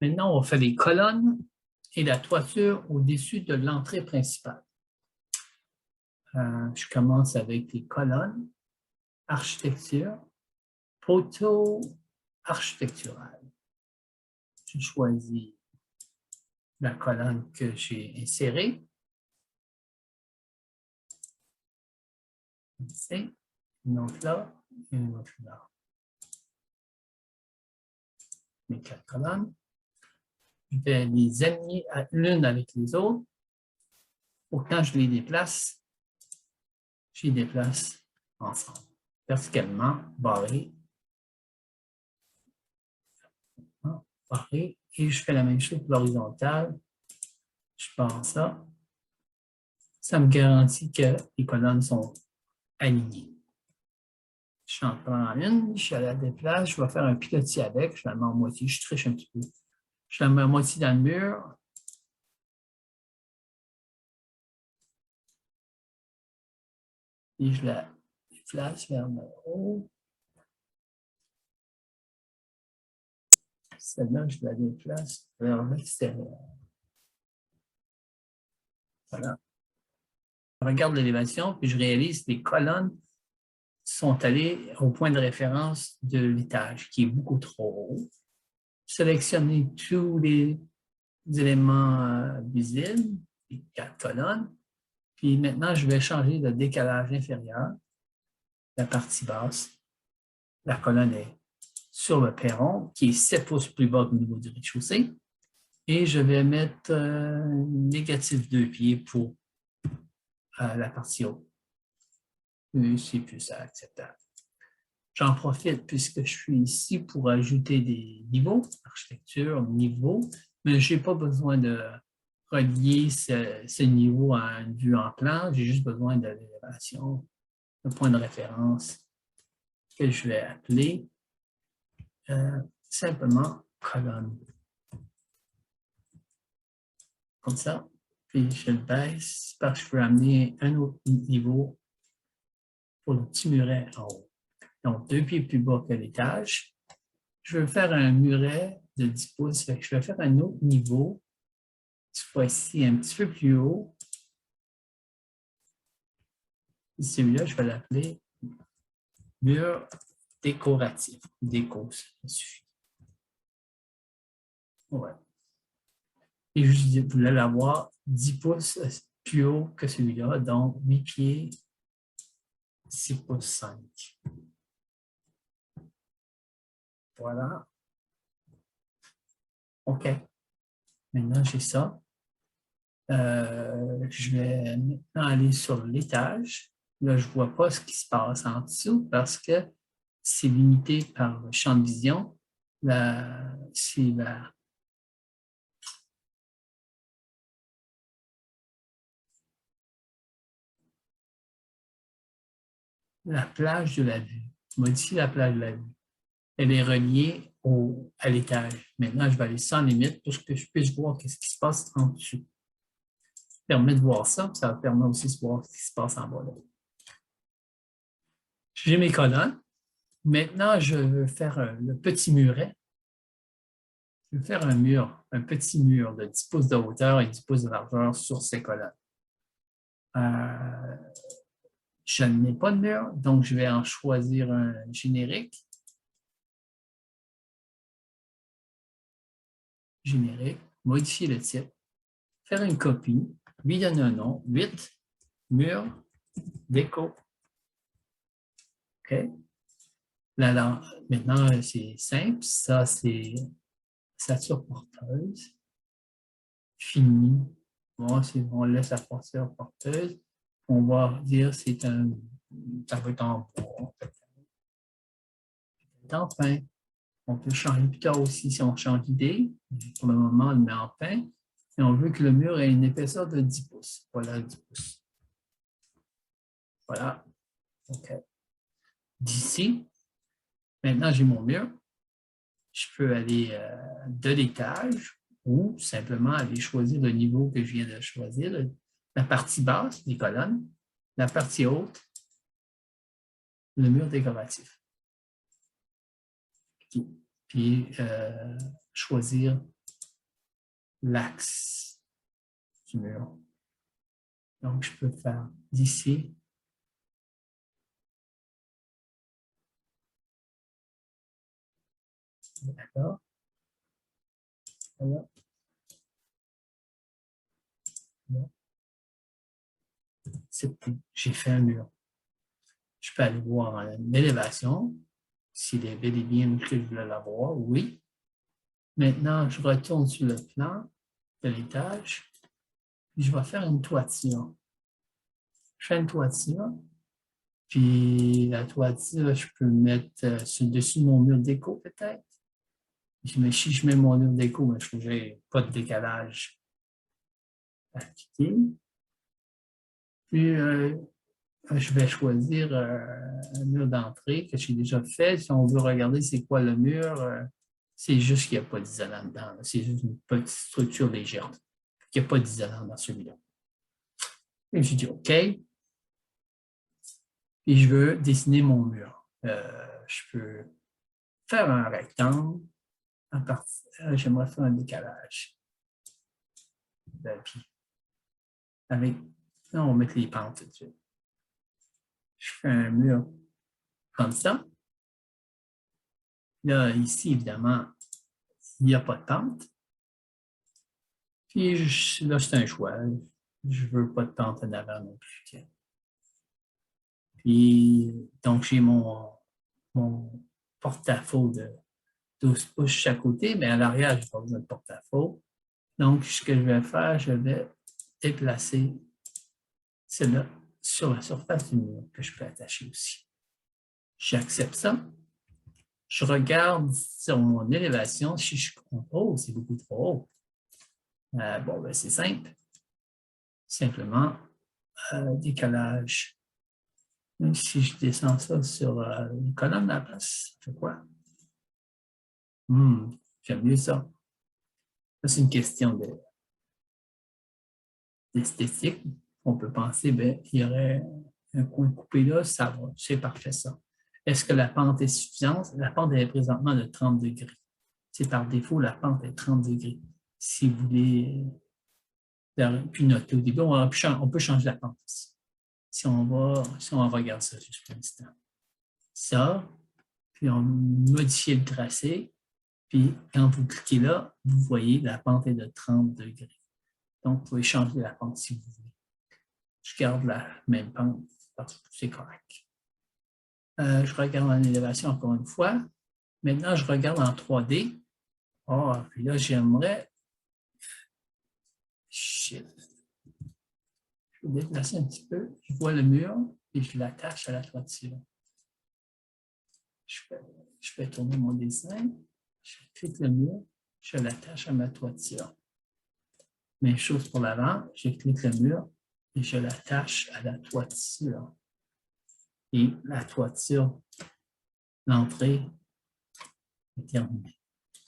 Maintenant, on fait les colonnes et la toiture au-dessus de l'entrée principale. Je commence avec les colonnes, architecture, poteau architectural. Je choisis la colonne que j'ai insérée. Ici, une autre là et une autre là. Mes 4 colonnes. Je vais les aligner l'une avec les autres. Pour quand je les déplace ensemble. Verticalement, barré. Barré. Et je fais la même chose pour l'horizontale. Je pars ça. Ça me garantit que les colonnes sont alignées. Je en prends une, je la déplace, je vais faire un pilotis avec, je la mets en moitié, je triche un petit peu. Je la mets à moitié dans le mur. Et je la déplace vers le haut. Celle-là, je la déplace vers l'extérieur. Voilà. Je regarde l'élévation, puis je réalise que les colonnes sont allées au point de référence de l'étage, qui est beaucoup trop haut. Sélectionner tous les éléments visibles, les 4 colonnes. Puis maintenant, je vais changer le décalage inférieur, la partie basse. La colonne est sur le perron, qui est 7 pouces plus bas qu'au niveau du rez-de-chaussée. Et je vais mettre négatif 2 pieds pour la partie haute. C'est plus acceptable. J'en profite puisque je suis ici pour ajouter des niveaux, architecture, niveau, mais je n'ai pas besoin de relier ce niveau à une vue en plan, j'ai juste besoin de l'élévation, un point de référence que je vais appeler simplement colonne. Comme ça, puis je le baisse parce que je veux amener un autre niveau pour le petit muret en haut. Donc, 2 pieds plus bas que l'étage. Je veux faire un muret de 10 pouces. Fait que je vais faire un autre niveau, cette fois-ci un petit peu plus haut. Celui-là, je vais l'appeler mur décoratif. Déco, ça suffit. Ouais. Et je voulais l'avoir 10 pouces plus haut que celui-là, donc 8 pieds, 6 pouces 5. Voilà. OK. Maintenant, j'ai ça. Je vais maintenant aller sur l'étage. Là, je ne vois pas ce qui se passe en dessous parce que c'est limité par le champ de vision. C'est la plage de la vue. Modifier la plage de la vue. Elle est reliée à l'étage. Maintenant, je vais aller sans limite pour que je puisse voir ce qui se passe en dessous. Ça permet de voir ça, ça permet aussi de voir ce qui se passe en bas. J'ai mes colonnes. Maintenant, je veux faire le petit muret. Je vais faire un petit mur de 10 pouces de hauteur et 10 pouces de largeur sur ces colonnes. Je n'ai pas de mur, donc je vais en choisir un générique. Générique, modifier le type, faire une copie, lui donner un nom, 8, mur, déco. OK. Là, maintenant, c'est simple. Ça, c'est ossature porteuse. Fini. Bon, on laisse la ossature porteuse. On va dire que c'est ça va être en bois. Enfin, on peut changer plus tard aussi si on change d'idée. Pour le moment, on le met en pain. Et on veut que le mur ait une épaisseur de 10 pouces. Voilà, 10 pouces. Voilà. OK. D'ici, maintenant, j'ai mon mur. Je peux aller de l'étage ou simplement aller choisir le niveau que je viens de choisir. La partie basse, les colonnes. La partie haute, le mur décoratif. Puis choisir l'axe du mur. Donc, je peux faire d'ici. D'accord. Voilà. C'est tout. J'ai fait un mur. Je peux aller voir l'élévation, s'il est bel et bien que je voulais l'avoir, oui. Maintenant, je retourne sur le plan de l'étage. Je vais faire une toiture. Je fais une toiture. Puis la toiture, je peux mettre sur-dessus mon mur déco peut-être. Si je mets mon mur déco, je trouve que j'ai pas de décalage à appliquer. Puis je vais choisir un mur d'entrée que j'ai déjà fait. Si on veut regarder c'est quoi le mur, c'est juste qu'il n'y a pas d'isolant dedans. C'est juste une petite structure légère. Il n'y a pas d'isolant dans celui-là. Et je dis OK. Et je veux dessiner mon mur. Je peux faire un rectangle. J'aimerais faire un décalage. Puis, avec, là, on va mettre les pentes tout de suite. Je fais un mur comme ça. Là, ici, évidemment, il n'y a pas de pente. Puis là, c'est un choix. Je ne veux pas de pente en avant non plus. Puis, donc, j'ai mon porte-à-faux de 12 pouces chaque côté, mais à l'arrière, je n'ai pas besoin de porte-à-faux. Donc, ce que je vais faire, je vais déplacer celle-là sur la surface du mur que je peux attacher aussi. J'accepte ça. Je regarde sur mon élévation. Si je contrôle, c'est beaucoup trop haut. Bon, ben, c'est simple. Simplement, décalage. Même si je descends ça sur une colonne à la place, ça fait quoi? J'aime mieux ça. Ça, c'est une question d'esthétique. On peut penser, ben, il y aurait un coin coupé là, ça va, c'est parfait ça. Est-ce que la pente est suffisante? La pente est présentement de 30 degrés. C'est par défaut, la pente est 30 degrés. Si vous voulez puis noter au début, on peut changer la pente aussi. Si on regarde ça juste un instant. Ça, puis on modifie le tracé, puis quand vous cliquez là, vous voyez la pente est de 30 degrés. Donc, vous pouvez changer la pente si vous voulez. Je garde la même pente parce que c'est correct. Je regarde en élévation encore une fois. Maintenant, je regarde en 3D. Puis là, j'aimerais... Shit. Je vais déplacer un petit peu. Je vois le mur et je l'attache à la toiture. Je fais tourner mon dessin. Je clique le mur. Je l'attache à ma toiture. Même chose pour l'avant. Je clique le mur et je l'attache à la toiture. Et la toiture, l'entrée est terminée.